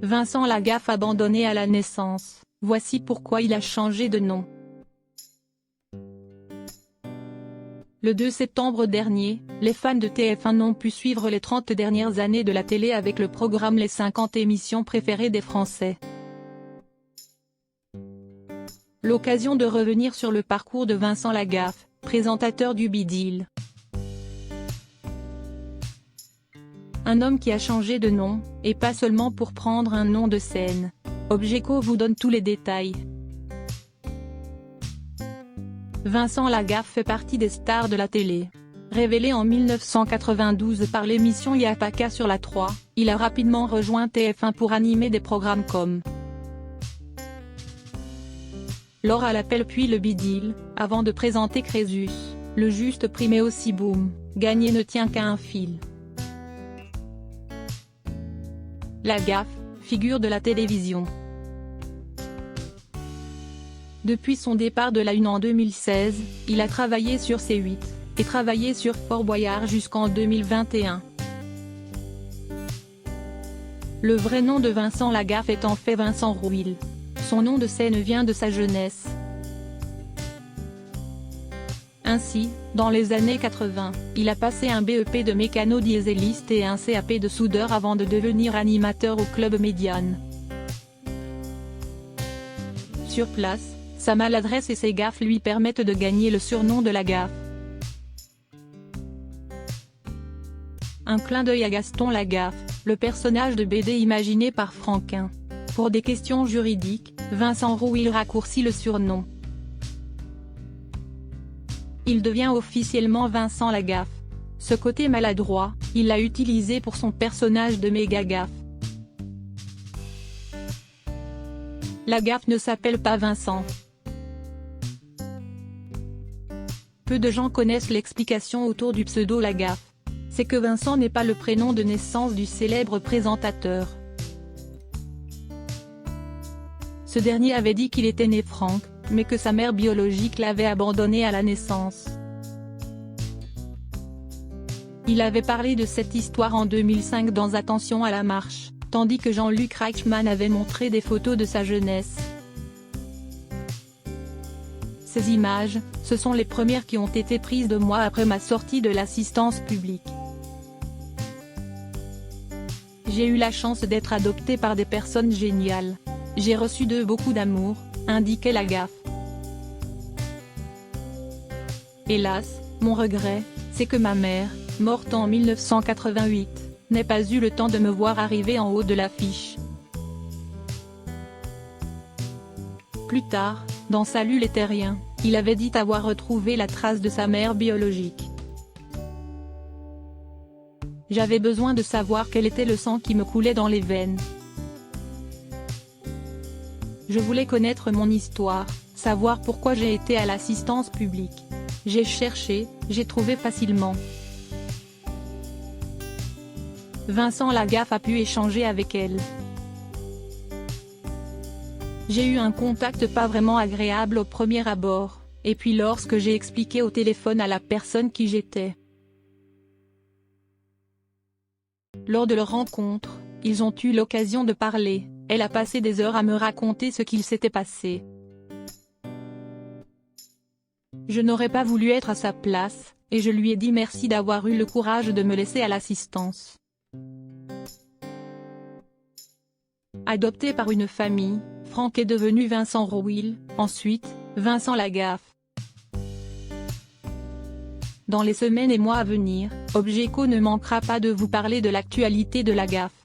Vincent Lagaffe abandonné à la naissance, voici pourquoi il a changé de nom. Le 2 septembre dernier, les fans de TF1 n'ont pu suivre les 30 dernières années de la télé avec le programme Les 50 émissions préférées des Français. L'occasion de revenir sur le parcours de Vincent Lagaffe, présentateur du Bidil. Un homme qui a changé de nom, et pas seulement pour prendre un nom de scène. Objeco vous donne tous les détails. Vincent Lagaffe fait partie des stars de la télé. Révélé en 1992 par l'émission Y'a pas qu'à sur la 3, il a rapidement rejoint TF1 pour animer des programmes comme L'Or à l'appel puis le Bidil, avant de présenter Crésus, Le Juste Prix mais aussi Boum, Gagner ne tient qu'à un fil. Lagaffe, figure de la télévision. Depuis son départ de la Une en 2016, il a travaillé sur C8, et travaillé sur Fort Boyard jusqu'en 2021. Le vrai nom de Vincent Lagaffe est en fait Vincent Rouil. Son nom de scène vient de sa jeunesse. Ainsi, dans les années 80, il a passé un BEP de mécano-dieseliste et un CAP de soudeur avant de devenir animateur au Club Médiane. Sur place, sa maladresse et ses gaffes lui permettent de gagner le surnom de Lagaffe. Un clin d'œil à Gaston Lagaffe, le personnage de BD imaginé par Franquin. Pour des questions juridiques, Vincent Rouil raccourcit le surnom. Il devient officiellement Vincent Lagaffe. Ce côté maladroit, il l'a utilisé pour son personnage de Mégagaffe. Lagaffe ne s'appelle pas Vincent. Peu de gens connaissent l'explication autour du pseudo Lagaffe. C'est que Vincent n'est pas le prénom de naissance du célèbre présentateur. Ce dernier avait dit qu'il était né Franck, mais que sa mère biologique l'avait abandonné à la naissance. Il avait parlé de cette histoire en 2005 dans Attention à la marche, tandis que Jean-Luc Reichmann avait montré des photos de sa jeunesse. Ces images, ce sont les premières qui ont été prises de moi après ma sortie de l'assistance publique. J'ai eu la chance d'être adopté par des personnes géniales. J'ai reçu d'eux beaucoup d'amour, indiquait Lagaffe. Hélas, mon regret, c'est que ma mère, morte en 1988, n'ait pas eu le temps de me voir arriver en haut de l'affiche. Plus tard, dans Salut les terriens, il avait dit avoir retrouvé la trace de sa mère biologique. J'avais besoin de savoir quel était le sang qui me coulait dans les veines. Je voulais connaître mon histoire, savoir pourquoi j'ai été à l'assistance publique. J'ai cherché, j'ai trouvé facilement. Vincent Lagaffe a pu échanger avec elle. J'ai eu un contact pas vraiment agréable au premier abord, et puis lorsque j'ai expliqué au téléphone à la personne qui j'étais. Lors de leur rencontre, ils ont eu l'occasion de parler, elle a passé des heures à me raconter ce qu'il s'était passé. Je n'aurais pas voulu être à sa place, et je lui ai dit merci d'avoir eu le courage de me laisser à l'assistance. Adopté par une famille, Franck est devenu Vincent Rouil, ensuite, Vincent Lagaffe. Dans les semaines et mois à venir, Objeco ne manquera pas de vous parler de l'actualité de Lagaffe.